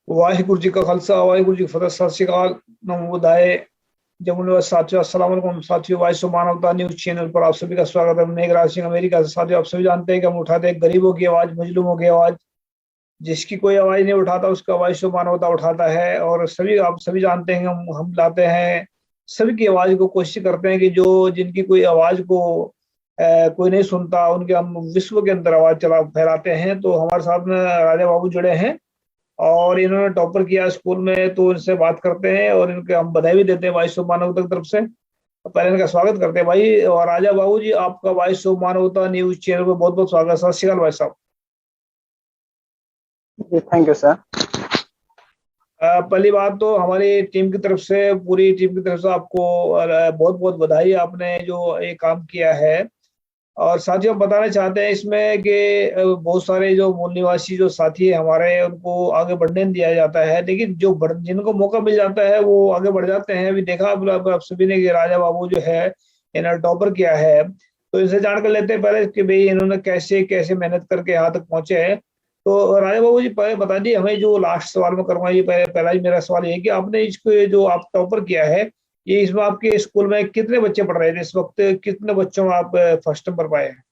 वाहिगुरु जी का खालसा वाहिगुरु जी की फतेह। सत श्री अकाल, नमो बुद्धाय। जमुना साथियों, अस्सलाम वालेकुम साथियों। वॉइस ऑफ मानवता न्यूज चैनल पर आप सभी का स्वागत है। मेघराज सिंह अमेरिका से। साथियों, आप सभी जानते हैं कि हम उठाते हैं गरीबों की आवाज, मजलूमों की आवाज। जिसकी कोई आवाज नहीं उठाता उसका वॉइस ऑफ मानवता उठाता है। और सभी आप सभी जानते हैं कि हम लाते हैं सभी की आवाज को, कोशिश करते हैं कि जो जिनकी कोई आवाज को कोई नहीं सुनता, उनके हम विश्व के अंदर आवाज चला फैलाते हैं। तो हमारे साथ में राजा बाबू जुड़े हैं और इन्होंने टॉपर किया स्कूल में, तो इनसे बात करते हैं और इनके हम बधाई भी देते हैं वॉइस ऑफ मानवता की तरफ से। तो पहले इनका स्वागत करते हैं भाई। और राजा बाबू जी, आपका वॉइस ऑफ मानवता न्यूज चैनल पर बहुत बहुत स्वागत है। सत श्री अकाल भाई साहब। जी थैंक यू सर। पहली बात तो हमारी टीम की तरफ से, पूरी टीम की तरफ से आपको बहुत बहुत बधाई, आपने जो ये काम किया है। और साथियों, हम बताना चाहते हैं इसमें कि बहुत सारे जो मूल निवासी जो साथी है हमारे, उनको आगे बढ़ने नहीं दिया जाता है। लेकिन जिनको मौका मिल जाता है वो आगे बढ़ जाते हैं। अभी देखा आप सभी ने कि राजा बाबू जो है इन्होंने टॉपर किया है। तो इनसे जान कर लेते हैं पहले कि भाई इन्होंने कैसे कैसे मेहनत करके यहाँ तक पहुंचे हैं। तो राजा बाबू जी, पहले बता दिए हमें, जो लास्ट सवाल में करूंगा, ये पहला ही मेरा सवाल ये है कि आपने इसको जो आप टॉपर किया है, ये इसमें आपके स्कूल में कितने बच्चे पढ़ रहे थे इस वक्त? कितने बच्चों में आप फर्स्ट नंबर पाए हैं?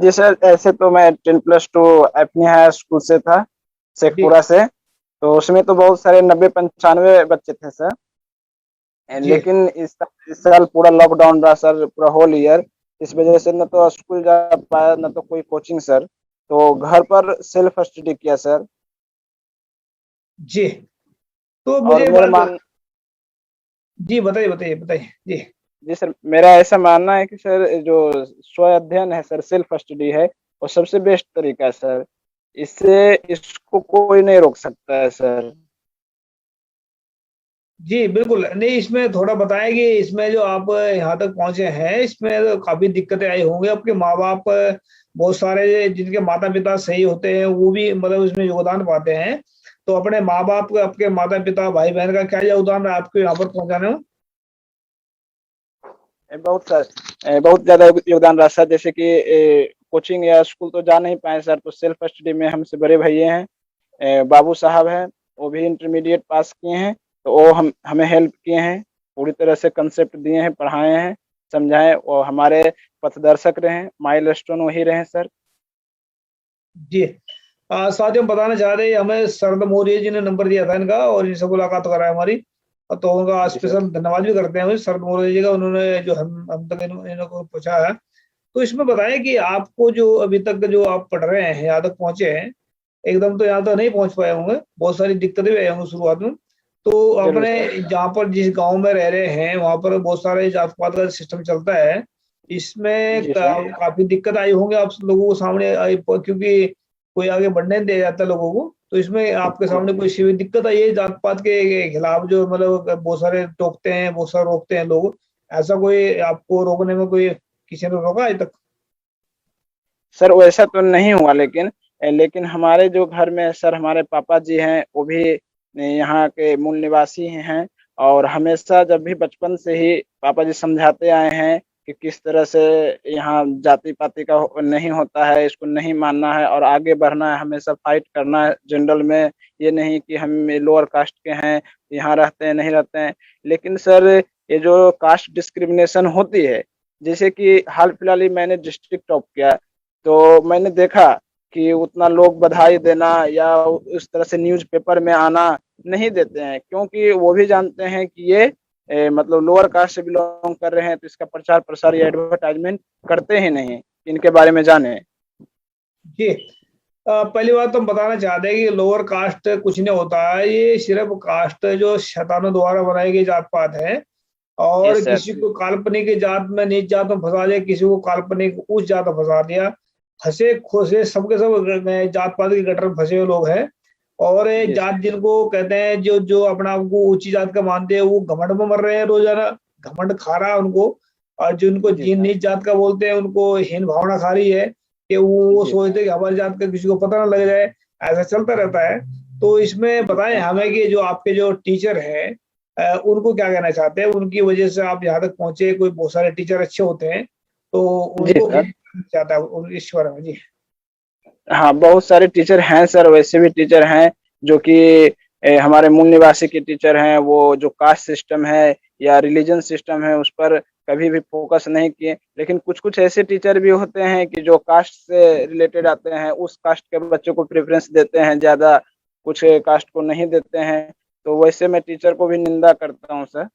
जी सर, ऐसे तो मैं 10+2 अपने हाई स्कूल से था, जी शेखपुरा से। तो उसमें तो बहुत सारे 90-95 बच्चे थे सर। जी लेकिन इस साल पूरा लॉकडाउन रहा सर, पूरा होल ईयर। इस वजह से न तो स्कूल जा पाया, न तो कोई कोचिंग सर। तो घर पर सेल्फ स्टडी किया सर। जी। तो और मुझे मेरा बात, मान जी बताइए बताइए बताइए जी। जी सर, मेरा ऐसा मानना है कि सर जो स्व अध्ययन है सर, सेल्फ स्टडी है, वो सबसे बेस्ट तरीका है सर। इससे इसको कोई नहीं रोक सकता है सर। जी बिल्कुल नहीं, इसमें थोड़ा बताएं कि इसमें जो आप यहाँ तक पहुंचे हैं, इसमें तो काफी दिक्कतें आई होंगी। आपके माँ बाप, बहुत सारे जिनके माता पिता सही होते हैं वो भी मतलब इसमें योगदान पाते हैं। तो अपने माँ बाप, आपके माता पिता, भाई बहन का क्या योगदान है आपको यहाँ पर पहुंचाने में? बहुत ज्यादा योगदान रहा सर। जैसे कि कोचिंग या स्कूल तो जा नहीं पाए सर, तो सेल्फ स्टडी में हमसे बड़े भैया हैं, बाबू साहब हैं, वो भी इंटरमीडिएट पास किए हैं। तो वो हमें हेल्प किए हैं, पूरी तरह से कंसेप्ट दिए हैं, पढ़ाए हैं, समझाएं। और हमारे पथदर्शक रहे हैं, माइलस्टोन वही रहे सर। जी। साथियों, हम बताना चाह रहे हैं, हमें शरद मौर्य जी ने नंबर दिया था इनका और इनसे मुलाकात कराया हमारी। तो उनका जी सर। स्पेशल धन्यवाद भी करते हैं शरद मौर्य जी का, उन्होंने जो हम तक इनको पहुंचा है। तो इसमें बताएं कि आपको जो अभी तक जो आप पढ़ रहे हैं, यहाँ तक पहुंचे हैं, एकदम तो यहाँ तक नहीं पहुंच पाए होंगे, बहुत सारी दिक्कतें भी आई होंगी शुरुआत में। तो जरूर आपने सर। जहाँ पर जिस गांव में रह रहे हैं वहां पर बहुत सारे जात पात का सिस्टम चलता है। इसमें जी सर। काफी दिक्कत आई होंगी आप लोगों को सामने आई, क्योंकि कोई आगे बढ़ने नहीं दिया जाता लोगों को। तो इसमें आपके सामने कोई सी भी दिक्कत आई है जात पात के खिलाफ, जो मतलब बहुत सारे टोकते हैं, बहुत सारे रोकते हैं लोग? ऐसा कोई आपको रोकने में कोई किसी ने रोका आज तक? सर वैसा तो नहीं हुआ, लेकिन हमारे जो घर में सर, हमारे पापा जी हैं, वो भी यहाँ के मूल निवासी ही हैं। और हमेशा जब भी बचपन से ही पापा जी समझाते आए हैं कि किस तरह से यहाँ जाति पाति का नहीं होता है, इसको नहीं मानना है और आगे बढ़ना है, हमेशा फाइट करना है जनरल में। ये नहीं कि हम लोअर कास्ट के हैं, यहाँ रहते हैं नहीं रहते हैं। लेकिन सर, ये जो कास्ट डिस्क्रिमिनेशन होती है, जैसे कि हाल फिलहाल ही मैंने डिस्ट्रिक्ट टॉप किया, तो मैंने देखा कि उतना लोग बधाई देना या उस तरह से न्यूज़पेपर में आना नहीं देते हैं, क्योंकि वो भी जानते हैं कि ये मतलब लोअर कास्ट से बिलोंग कर रहे हैं, तो इसका प्रचार प्रसार या एडवर्टाइजमेंट करते ही नहीं, इनके बारे में जाने। जी। पहली बात तो हम बताना चाहते हैं कि लोअर कास्ट कुछ नहीं होता है, ये सिर्फ कास्ट जो शैतानों द्वारा बनाई गई जात पात है। और यस सर। किसी को काल्पनिक जात में, नीच जात में फंसा दिया, किसी को काल्पनिक उच्च जात में फंसा दिया। हंसे खोसे सबके सब जात पात के गटर में फंसे हुए लोग हैं। और ये जी जात सर। जिनको कहते हैं, जो जो अपने आप को ऊंची जात का मानते हैं, वो घमंड में मर रहे हैं रोजाना। घमंड खा रहा है उनको। और जिनको जी जिन सर। नीच जात का बोलते हैं, उनको हीन भावना खा रही है कि वो जी सर। सोचते हैं कि हमारी जात का किसी को पता ना लग जाए। ऐसा चलता रहता है। तो इसमें जी बताएं सर। हमें कि जो आपके जो टीचर हैं, उनको क्या कहना चाहते हैं? उनकी वजह से आप यहाँ तक पहुंचे, कोई बहुत सारे टीचर अच्छे होते हैं, तो जी उनको क्या सर। कहना चाहता है इस बारे में? जी। हाँ, बहुत सारे टीचर हैं सर, वैसे भी टीचर हैं जो कि हमारे मूल निवासी के टीचर हैं, वो जो कास्ट सिस्टम है या रिलीजन सिस्टम है उस पर कभी भी फोकस नहीं किए। लेकिन कुछ-कुछ ऐसे टीचर भी होते हैं कि जो कास्ट से रिलेटेड आते हैं, उस कास्ट के बच्चों को प्रेफ़रेंस देते हैं ज़्यादा, कुछ कास्ट को नहीं देते हैं। तो वैसे मैं टीचर को भी निंदा करता हूँ सर।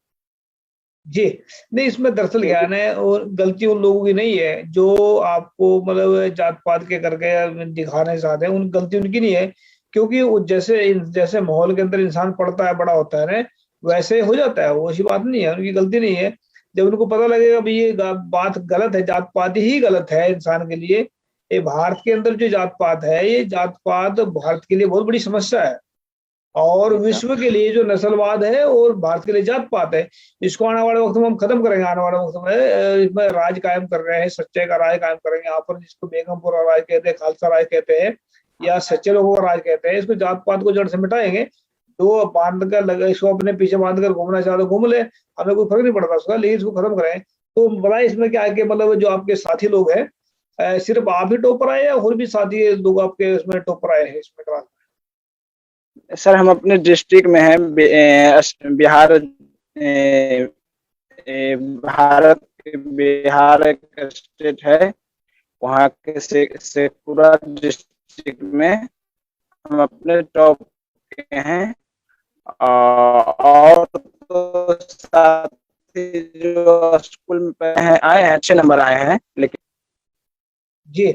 जी, नहीं इसमें दरअसल क्या क्योंकि है ना, और गलती उन लोगों की नहीं है जो आपको मतलब जात-पात के करके दिखाना चाहते हैं, उन गलती उनकी नहीं है। क्योंकि वो जैसे माहौल के अंदर इंसान पढ़ता है, बड़ा होता है ना, वैसे हो जाता है, वो ऐसी बात नहीं है, उनकी गलती नहीं है। जब उनको पता लगेगा भई ये ग बात गलत है, जात-पात ही गलत है इंसान के लिए। ये भारत के अंदर जो जात-पात है, ये जात-पात भारत के लिए बहुत बड़ी समस्या है। और जी सर। विश्व के लिए जो नस्लवाद है और भारत के लिए जात-पात है, इसको आने वाले वक़्त में हम खत्म करेंगे। आने वाले वक़्त में इसमें राज कायम कर रहे हैं, सच्चे का राज कायम करेंगे। यहाँ पर जिसको बेगमपुरा राज कहते हैं, खालसा राज कहते हैं या सच्चे लोगों का राज कहते हैं, इसको जात-पात को जड़ से मिटाएँगे। तो बाँध कर लगा इसको अपने पीछे बाँध कर घूमना चाहे तो घूम ले, हमें कोई फ़र्क नहीं पड़ता उसका, लेकिन इसको खत्म करें। तो बताएँ इसमें क्या है कि मतलब जो आपके साथी लोग हैं, सिर्फ़ आप ही टॉपर आए या और भी साथी लोग आपके उसमें टॉपर आए हैं इसमें क्लास में? सर हम अपने डिस्ट्रिक्ट में हैं, बिहार भारत के बिहार एक स्टेट है, वहाँ के शेखपुरा डिस्ट्रिक्ट में हम अपने टॉप के हैं। और तो साथी जो स्कूल में पढ़े हैं आए हैं, अच्छे नंबर आए हैं, लेकिन जी।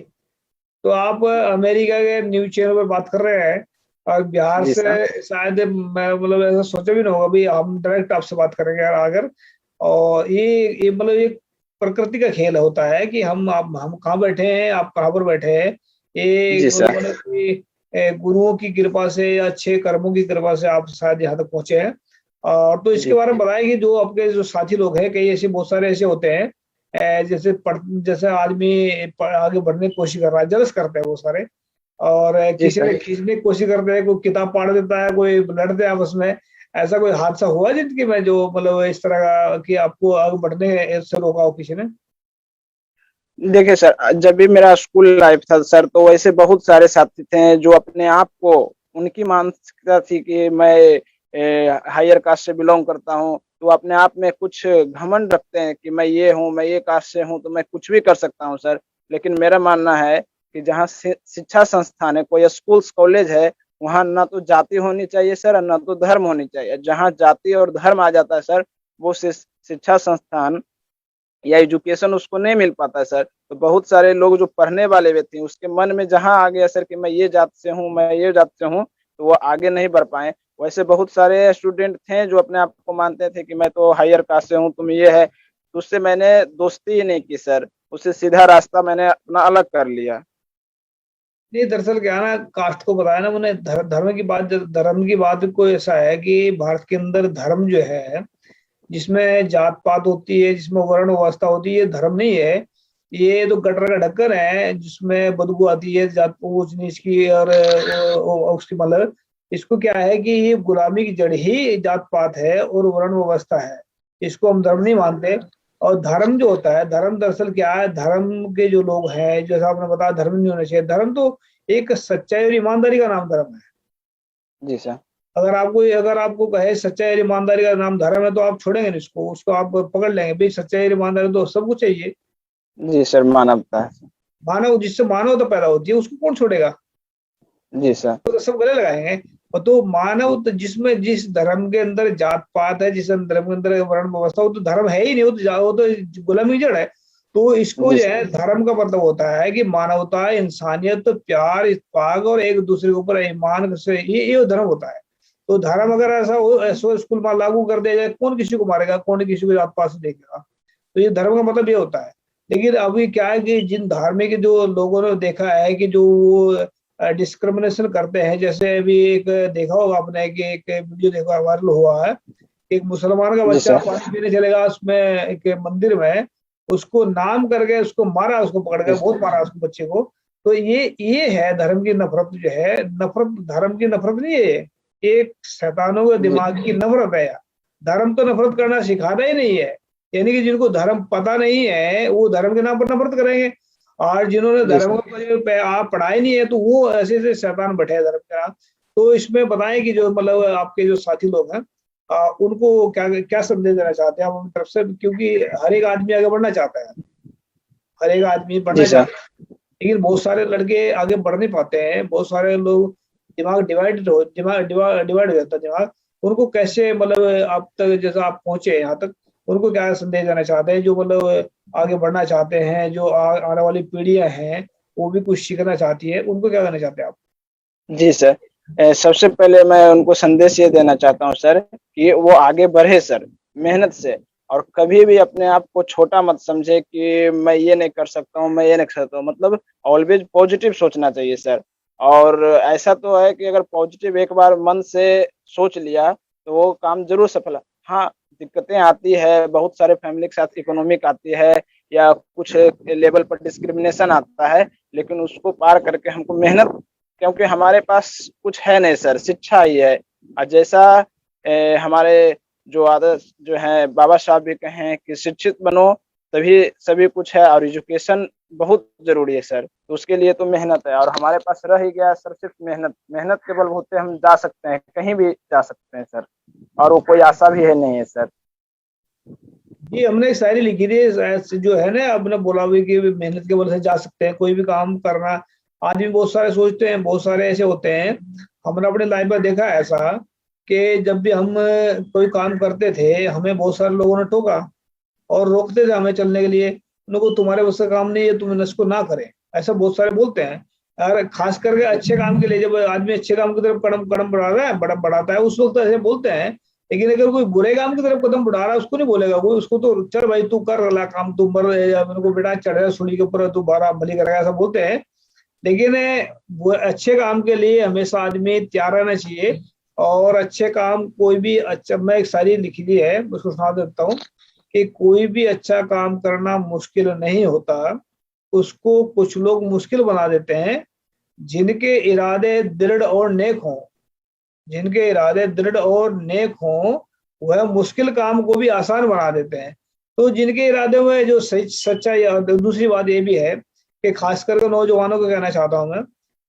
तो आप अमेरिका के न्यूज़ चैनल पे बात कर रहे हैं और बिहार जी सर। से शायद मैं मतलब ऐसा सोचा भी ना होगा भई हम डायरेक्ट आपसे बात करेंगे अगर। और ये मतलब एक प्रकृति का खेल होता है कि हम कहाँ बैठे हैं, आप कहाँ पर बैठे हैं। ये जी सर। मतलब कि गुरुओं की कृपा से या अच्छे कर्मों की कृपा से आप शायद यहाँ तक पहुँचे हैं। और तो इसके जी। बारे में बताएँ कि जो आपके जो साथी लोग हैं, कई ऐसे बहुत सारे ऐसे होते हैं जैसे आदमी आगे बढ़ने की कोशिश कर रहा है, जलस करते हैं वो सारे। और जी किसी सर। ने खींचने की कोशिश करते हैं, कोई किताब फाड़ देता है, कोई लड़ते हैं आपस में। ऐसा कोई हादसा हुआ जिंदगी में जो मतलब इस तरह का कि आपको आगे बढ़ने से रोका हो किसी ने? देखिए सर, जब भी मेरा स्कूल लाइफ था सर, तो वैसे बहुत सारे साथी थे जो अपने आप को, उनकी मानसिकता थी कि मैं हायर कास्ट से बिलोंग करता हूँ, तो अपने आप में कुछ घमंड रखते हैं कि मैं ये हूँ, मैं ये कास्ट से हूँ, तो मैं कुछ भी कर सकता हूँ सर। लेकिन मेरा मानना है कि जहाँ शिक्षा संस्थान है, कोई स्कूल्स कॉलेज है, वहाँ ना तो जाति होनी चाहिए सर और ना तो धर्म होनी चाहिए। जहाँ जाति और धर्म आ जाता है सर, वो शिक्षा संस्थान या एजुकेशन उसको नहीं मिल पाता है सर। तो बहुत सारे लोग जो पढ़ने वाले व्यक्ति हैं, उसके मन में जहाँ आ गया सर कि मैं ये जात से हूँ, मैं ये जात से हूँ, तो वो आगे नहीं बढ़ पाए। वैसे बहुत सारे स्टूडेंट थे जो अपने आप को मानते थे कि मैं तो हायर कास्ट से हूँ, तुम ये है। तो उससे मैंने दोस्ती ही नहीं की सर, उससे सीधा रास्ता मैंने अपना अलग कर लिया। नहीं दरअसल क्या है ना, कास्ट को बताया ना मैंने, धर्म की बात को ऐसा है कि भारत के अंदर धर्म जो है, जिसमें जात पात होती है, जिसमें वर्ण व्यवस्था होती है, ये धर्म नहीं है। ये तो गटर का ढक्कन है जिसमें बदबू आती है जात ऊंच नीच की और उसकी मतलब इसको क्या है कि ये गुलामी की जड़ ही जात पात है और वर्ण व्यवस्था है। इसको हम धर्म नहीं मानते। और धर्म जो होता है, धर्म दरअसल क्या है, धर्म के जो लोग हैं, जैसा आपने बताया धर्म नहीं होना चाहिए, धर्म तो एक सच्चाई और ईमानदारी का नाम धर्म है। जी सर। अगर आपको कहे सच्चाई और ईमानदारी का नाम धर्म है तो आप छोड़ेंगे नहीं इसको, उसको आप पकड़ लेंगे भाई, सच्चाई और ईमानदारी तो सबको चाहिए। जी सर, मानवता है। मानव जिससे मानवता पैदा होती है उसको कौन छोड़ेगा? जी सर। तो सब गले लगाएंगे। और तो मानव तो जिसमें जिस धर्म के अंदर जात पात है, जिस धर्म के अंदर वर्ण व्यवस्था, वो तो धर्म है ही नहीं, वो तो गुलामी जड़ है। तो इसको जी जो सर। है धर्म का मतलब होता है कि मानवता, इंसानियत, प्यार, इत्तेफाक और एक दूसरे के ऊपर ईमान से ये धर्म होता है। तो धर्म अगर ऐसा हो, ऐसा स्कूल में लागू कर दिया जाए, कौन किसी को मारेगा, कौन किसी को जात पात से देखेगा? तो ये धर्म का मतलब ये होता है। लेकिन अभी क्या है कि जिन धार्मिक जो लोगों ने देखा है कि जो डिस्क्रिमिनेशन करते हैं, जैसे अभी एक देखा होगा आपने कि एक वीडियो देखा वायरल हुआ है, एक मुसलमान का जी बच्चा सर। पानी पीने चलेगा उसमें एक मंदिर में, उसको नाम करके उसको मारा, उसको पकड़ जी कर सर। बहुत मारा उसको बच्चे को। तो ये है धर्म की नफरत जो है, नफरत धर्म की नफरत नहीं है ये, एक शैतानों के जी। दिमाग की नफरत है यार। धर्म तो नफरत करना सिखाता ही नहीं है। यानी कि जिनको धर्म पता नहीं है वो धर्म के नाम पर नफरत करेंगे। और जिन्होंने जी धर्म को आप पढ़ाई नहीं है तो वो ऐसे ऐसे शैतान बैठे हैं धर्म का। तो इसमें बताएं कि जो मतलब आपके जो साथी लोग हैं उनको क्या क्या संदेश देना चाहते हैं आप अपनी तरफ से, क्योंकि हर एक आदमी आगे बढ़ना चाहता है, हर एक आदमी जी बढ़ना सर। चाहता है, लेकिन बहुत सारे लड़के आगे बढ़ नहीं पाते हैं, बहुत सारे लोग दिमाग डिवाइड हो जाता है दिमाग। उनको कैसे मतलब आप तक जैसा आप पहुंचे यहाँ तक, उनको क्या संदेश देना चाहते हैं जो मतलब आगे बढ़ना चाहते हैं, जो आने वाली पीढ़ियां हैं वो भी कुछ सीखना चाहती है, उनको क्या कहना चाहते हैं आप? जी सर। सबसे पहले मैं उनको संदेश ये देना चाहता हूँ सर कि वो आगे बढ़े सर, मेहनत से। और कभी भी अपने आप को छोटा मत समझे कि मैं ये नहीं कर सकता हूँ, मैं ये नहीं कर सकता हूँ। मतलब ऑलवेज पॉजिटिव सोचना चाहिए सर। और ऐसा तो है कि अगर पॉजिटिव एक बार मन से सोच लिया तो वो काम ज़रूर सफल। हाँ, दिक्कतें आती है, बहुत सारे फैमिली के साथ इकोनॉमिक आती है या कुछ लेवल पर डिस्क्रिमिनेशन आता है, लेकिन उसको पार करके हमको मेहनत, क्योंकि हमारे पास कुछ है नहीं सर, शिक्षा ही है। और जैसा हमारे जो आदर्श जो है बाबा साहब भी कहे हैं कि शिक्षित बनो तभी सभी कुछ है, और एजुकेशन बहुत ज़रूरी है सर। तो उसके लिए तो मेहनत है, और हमारे पास रह ही गया सर सिर्फ मेहनत। मेहनत के बलबूते हम जा सकते हैं, कहीं भी जा सकते हैं सर, और वो कोई आशा भी है नहीं है सर। जी, हमने एक शायरी लिखी थी जो है ना, आपने बोला भी कि मेहनत के बल से जा सकते हैं कोई भी काम करना। आदमी बहुत सारे सोचते हैं, बहुत सारे ऐसे होते हैं, हमने अपने लाइफ में देखा है ऐसा कि जब भी हम कोई काम करते थे हमें बहुत सारे लोगों ने टोका और रोकते थे हमें चलने के लिए, उनको तुम्हारे बस का काम नहीं है, तुम इसको ना करें, ऐसा बहुत सारे बोलते हैं। और खास करके अच्छे काम के लिए जब आदमी अच्छे काम की तरफ कदम कदम बढ़ाता है उस वक्त ऐसे बोलते हैं। लेकिन अगर कोई बुरे काम की तरफ कदम बढ़ा रहा है उसको नहीं बोलेगा कोई, उसको तो चल भाई तू कर रहा काम, तू मर मेरे को बेटा चढ़ सूली के ऊपर तू बारह भली करेगा, ऐसा बोलते हैं। लेकिन वो अच्छे काम के लिए हमेशा आदमी तैयार रहना चाहिए। और अच्छे काम कोई भी अच्छा, मैं एक शायरी लिखी दी है उसको सुना देता हूँ कि कोई भी अच्छा काम करना मुश्किल नहीं होता, उसको कुछ लोग मुश्किल बना देते हैं। जिनके इरादे दृढ़ और नेक हों, जिनके इरादे दृढ़ और नेक हों वह मुश्किल काम को भी आसान बना देते हैं। तो जिनके इरादे में जो सच्चाई, दूसरी बात ये भी है कि खास करके नौजवानों को कहना चाहता हूँ मैं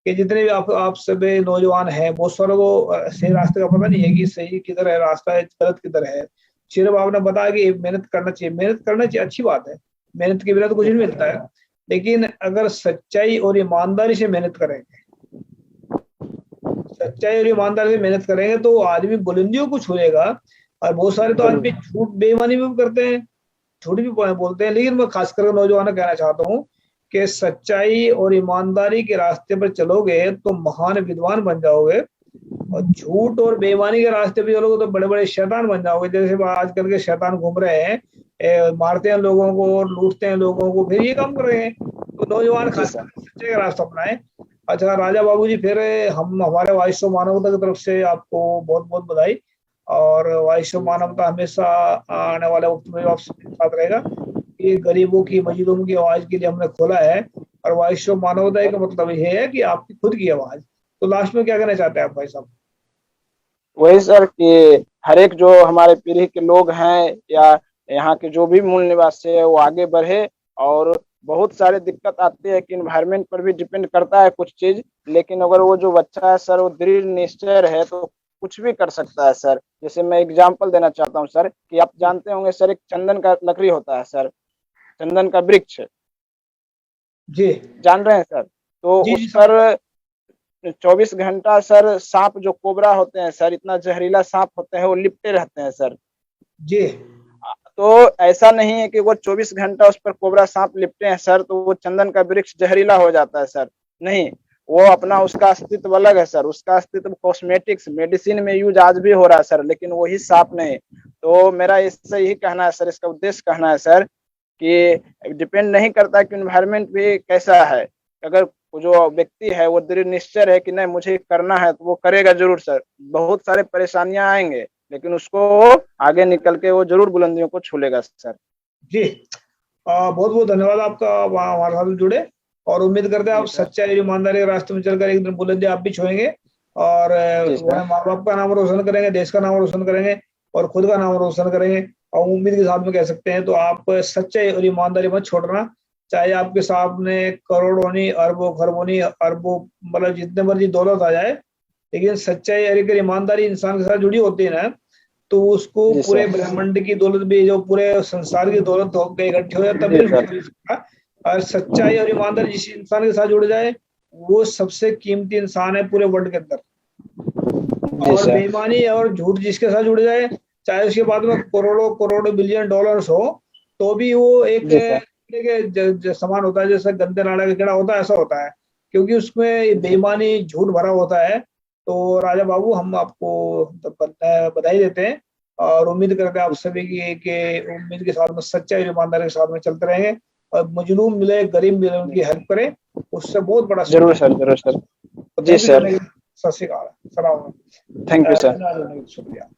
कि जितने भी आप सभी नौजवान हैं, बहुत सारों को सही रास्ते का पता नहीं है कि सही किधर है रास्ता है गलत किधर है। सिर्फ आपने बताया कि मेहनत करना चाहिए, मेहनत करना चाहिए, अच्छी बात है, मेहनत के बिना तो कुछ नहीं मिलता है। लेकिन अगर सच्चाई और ईमानदारी से मेहनत करेंगे, सच्चाई और ईमानदारी से मेहनत करेंगे तो आदमी बुलंदियों को छुएगा। और बहुत सारे तो आदमी जरूर। झूठ बेईमानी भी करते हैं, झूठ भी बोलते हैं। लेकिन मैं खासकर नौजवानों को कहना चाहता हूँ कि सच्चाई और ईमानदारी के रास्ते पर चलोगे तो महान विद्वान बन जाओगे, और झूठ और बेईमानी के रास्ते पे चलोगे तो बड़े बड़े शैतान बन जाओगे। जैसे आजकल के शैतान घूम रहे हैं, मारते हैं लोगों को और लूटते हैं लोगों को, फिर ये काम कर रहे हैं। तो नौजवान जी खासकर सर। सच्चे का रास्ता अपनाएं। अच्छा राजा बाबू जी, फिर हम हमारे वाइश्व मानवता की तरफ से आपको बहुत बहुत बधाई। और वाइश्व मानवता हमेशा आने वाले वक्त में आपके साथ रहेगा। ये गरीबों की मजलूम की आवाज के लिए हमने खोला है, और वाइश्व मानवता का मतलब ये है कि आपकी खुद की आवाज। तो लास्ट में क्या कहना चाहते हैं आप भाई साहब? वही सर कि हर एक जो हमारे पीढ़ी के लोग हैं या यहाँ के जो भी मूल निवासी है वो आगे बढ़े। और बहुत सारे दिक्कत आती है कि इन्वायरमेंट पर भी डिपेंड करता है कुछ चीज, लेकिन अगर वो जो बच्चा है सर वो दृढ़ निश्चय है तो कुछ भी कर सकता है सर। जैसे मैं एग्जांपल देना चाहता हूँ सर कि आप जानते होंगे सर, एक चंदन का लकड़ी होता है सर, चंदन का वृक्ष, जी जान रहे हैं सर? तो जी उस जी समझ पर रहा 24 घंटा सर सांप जो कोबरा होते हैं सर, इतना जहरीला सांप होते हैं, वो लिपटे रहते हैं सर। हूं। जी तो ऐसा नहीं है कि वो 24 घंटा उस पर कोबरा सांप लिपटे हैं सर तो वो चंदन का वृक्ष जहरीला हो जाता है सर। नहीं, वो अपना उसका अस्तित्व अलग है सर, उसका अस्तित्व कॉस्मेटिक्स मेडिसिन में यूज आज भी हो रहा है सर, लेकिन वही सांप नहीं। तो मेरा इससे यही कहना है सर, इसका उद्देश्य कहना है सर कि डिपेंड नहीं करता कि इन्वायरमेंट भी कैसा है। अगर जो व्यक्ति है वो दृढ़ निश्चय है कि नहीं मुझे करना है तो वो करेगा जरूर सर। बहुत सारे परेशानियां आएंगे लेकिन उसको आगे निकल के वो जरूर बुलंदियों को छू लेगा सर। जी बहुत बहुत धन्यवाद आपका वहाँ हमारे साथ जुड़े। और उम्मीद करते हैं आप जी सर। सच्चाई और ईमानदारी के रास्ते में चलकर एक दिन बुलंदी आप भी छुएंगे। और जी वह सर। माँ बाप का नाम रोशन करेंगे, देश का नाम रोशन करेंगे, और खुद का नाम रोशन करेंगे। और उम्मीद के साथ में कह सकते हैं तो आप सच्चाई और ईमानदारी मत छोड़ना। चाहे आपके सामने करोड़ों नहीं, अरबों खरबों नहीं, अरबों मतलब जितने मर्जी दौलत आ जाए, लेकिन सच्चाई अगर ईमानदारी इंसान के साथ जुड़ी होती है ना, तो उसको जी पूरे सर। ब्रह्मांड की दौलत भी, जो पूरे संसार की दौलत हो के इकट्ठे हो जाए तब जी भी सर। नहीं सकता। और सच्चाई और ईमानदारी जिस इंसान के साथ जुड़ जाए, वो सबसे कीमती इंसान है पूरे वर्ल्ड के अंदर। जी और सर। बेईमानी और झूठ जिसके साथ जुड़ जाए, चाहे उसके बाद में करोड़ों करोड़ों बिलियन डॉलर्स हो, तो भी वो एक जी सर। कीड़े के समान होता है, जैसे गंदे नाले का कीड़ा होता है, ऐसा होता है, क्योंकि उसमें बेईमानी झूठ भरा होता है। तो राजा बाबू, हम आपको बधाई देते हैं और उम्मीद करते हैं आप सभी की उम्मीद के साथ में सच्चाई और ईमानदारी के साथ में चलते रहेंगे, और मजलूम मिले, गरीब मिले, उनकी हेल्प करें, उससे बहुत बड़ा जरूर सर, जरूर सर। जी thank you sir. Sat Sri Akal, सलाम। Thank you sir. शुक्रिया।